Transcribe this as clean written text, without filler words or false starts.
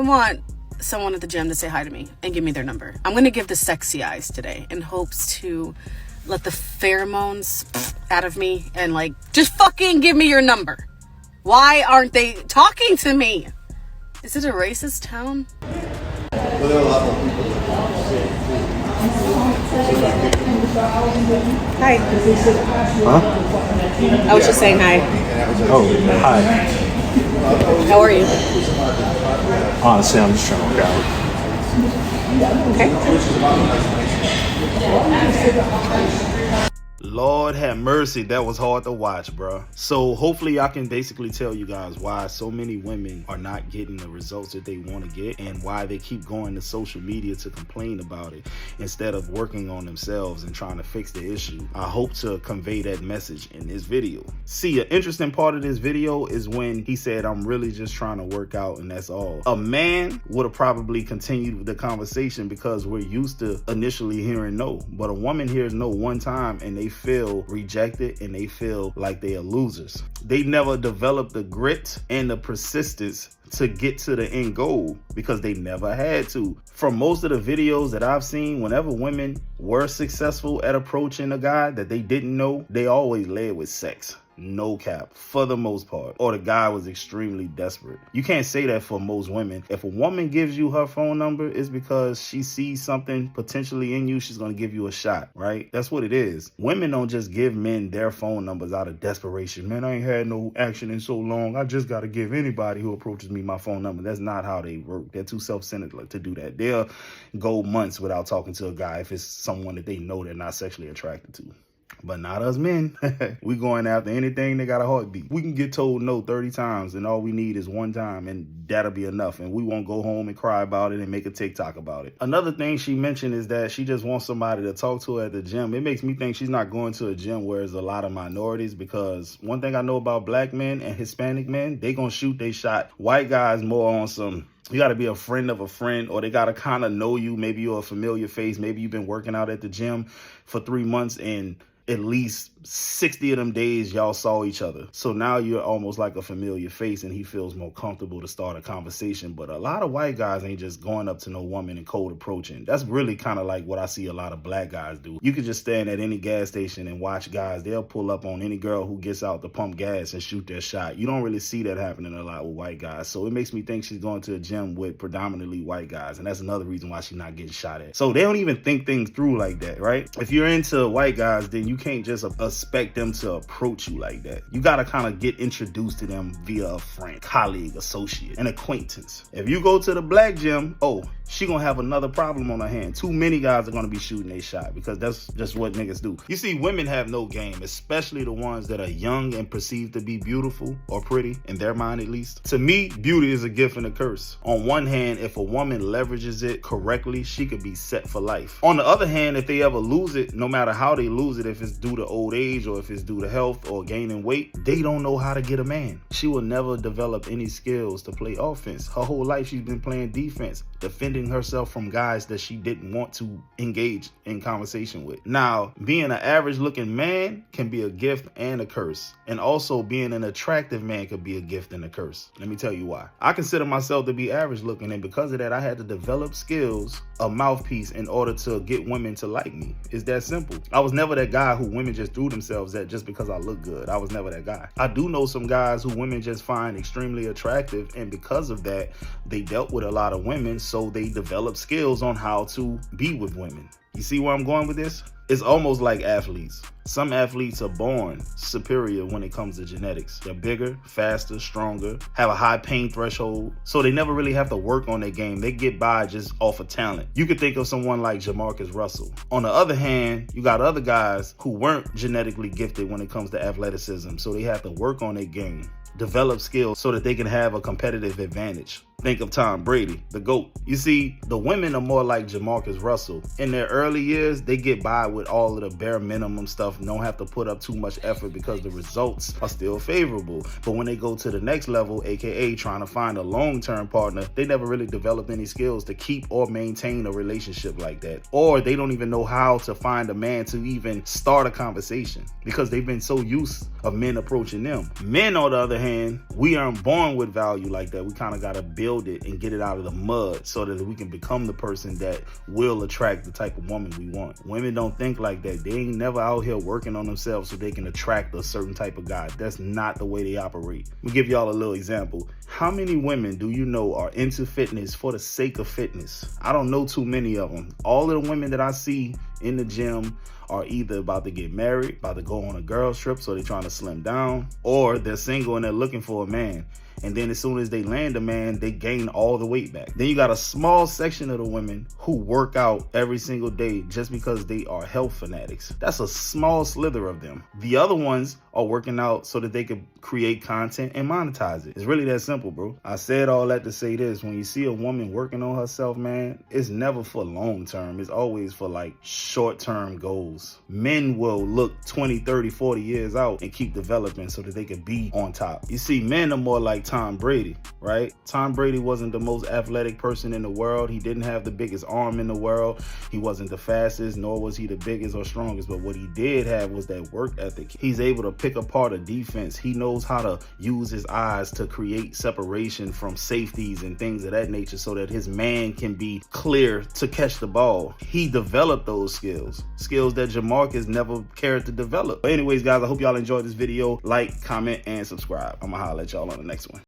I want someone at the gym to say hi to me and give me their number. I'm going to give the sexy eyes today in hopes to let the pheromones out of me and like, just fucking give me your number. Why aren't they talking to me? Is it a racist town? Hi. Huh? I was just saying hi. Oh, hi. How are you? Honestly, I'm just trying to work out. Okay. Lord have mercy, that was hard to watch, bro. So hopefully I can basically tell you guys why so many women are not getting the results that they want to get and why they keep going to social media to complain about it instead of working on themselves and trying to fix the issue. I hope to convey that message in this video. See, an interesting part of this video is when he said, I'm really just trying to work out and that's all. A man would have probably continued the conversation because we're used to initially hearing no, but a woman hears no one time and they feel rejected and they feel like they are losers. They never develop the grit and the persistence to get to the end goal because they never had to. From most of the videos that I've seen, whenever women were successful at approaching a guy that they didn't know, they always led with sex. No cap, for the most part. Or the guy was extremely desperate. You can't say that for most women. If a woman gives you her phone number, it's because she sees something potentially in you. She's going to give you a shot, right? That's what it is. Women don't just give men their phone numbers out of desperation. Man, I ain't had no action in so long. I just got to give anybody who approaches me my phone number. That's not how they work. They're too self-centered to do that. They'll go months without talking to a guy if it's someone that they know they're not sexually attracted to. But not us men. We going after anything that got a heartbeat. We can get told no 30 times and all we need is one time and that'll be enough. And we won't go home and cry about it and make a TikTok about it. Another thing she mentioned is that she just wants somebody to talk to her at the gym. It makes me think she's not going to a gym where there's a lot of minorities, because one thing I know about black men and Hispanic men, they gonna shoot they shot. White guys more on some, you got to be a friend of a friend, or they got to kind of know you. Maybe you're a familiar face. Maybe you've been working out at the gym for 3 months and at least 60 of them days y'all saw each other. So now you're almost like a familiar face and he feels more comfortable to start a conversation. But a lot of white guys ain't just going up to no woman and cold approaching. That's really kind of like what I see a lot of black guys do. You could just stand at any gas station and watch guys. They'll pull up on any girl who gets out to pump gas and shoot their shot. You don't really see that happening a lot with white guys. So it makes me think she's going to a gym with predominantly white guys. And that's another reason why she's not getting shot at. So they don't even think things through like that, right? If you're into white guys, then you can't just expect them to approach you like that. You got to kind of get introduced to them via a friend, colleague, associate, an acquaintance. If you go to the black gym, oh, she gonna have another problem on her hand. Too many guys are gonna be shooting a shot because that's just what niggas do. You see, women have no game, especially the ones that are young and perceived to be beautiful or pretty, in their mind at least. To me, beauty is a gift and a curse. On one hand, if a woman leverages it correctly, she could be set for life. On the other hand, if they ever lose it, no matter how they lose it, if it's due to old age or if it's due to health or gaining weight, they don't know how to get a man. She will never develop any skills to play offense. Her whole life she's been playing defense, defending herself from guys that she didn't want to engage in conversation with. Now, being an average looking man can be a gift and a curse. And also being an attractive man could be a gift and a curse. Let me tell you why. I consider myself to be average looking, and because of that, I had to develop skills, a mouthpiece, in order to get women to like me. It's that simple. I was never that guy who women just threw themselves at just because I look good. I was never that guy. I do know some guys who women just find extremely attractive, and because of that, they dealt with a lot of women, so they developed skills on how to be with women. You see where I'm going with this? It's almost like athletes. Some athletes are born superior when it comes to genetics. They're bigger, faster, stronger, have a high pain threshold, so they never really have to work on their game. They get by just off of talent. You could think of someone like Jamarcus Russell. On the other hand, you got other guys who weren't genetically gifted when it comes to athleticism, so they have to work on their game, develop skills so that they can have a competitive advantage. Think of Tom Brady, the GOAT. You see, the women are more like Jamarcus Russell. In their early years, they get by with all of the bare minimum stuff, don't have to put up too much effort because the results are still favorable. But when they go to the next level, aka trying to find a long-term partner, they never really developed any skills to keep or maintain a relationship like that. Or they don't even know how to find a man to even start a conversation because they've been so used of men approaching them. Men, on the other hand, we aren't born with value like that. We kind of got to build build it and get it out of the mud so that we can become the person that will attract the type of woman we want. Women don't think like that. They ain't never out here working on themselves so they can attract a certain type of guy. That's not the way they operate. Let me give y'all a little example. How many women do you know are into fitness for the sake of fitness? I don't know too many of them. All of the women that I see in the gym are either about to get married, about to go on a girls trip, so they're trying to slim down, or they're single and they're looking for a man. And then as soon as they land a man, they gain all the weight back. Then you got a small section of the women who work out every single day just because they are health fanatics. That's a small slither of them. The other ones are working out so that they can create content and monetize it. It's really that simple, bro. I said all that to say this. When you see a woman working on herself, man, it's never for long term. It's always for like short term goals. Men will look 20, 30, 40 years out and keep developing so that they can be on top. You see, men are more like Tom Brady, right? Tom Brady wasn't the most athletic person in the world. He didn't have the biggest arm in the world. He wasn't the fastest, nor was he the biggest or strongest. But what he did have was that work ethic. He's able to pick apart a defense. He knows how to use his eyes to create separation from safeties and things of that nature so that his man can be clear to catch the ball. He developed those skills that Jamarcus never cared to develop. But anyways, guys, I hope y'all enjoyed this video. Like, comment, and subscribe. I'm gonna holler at y'all on the next one.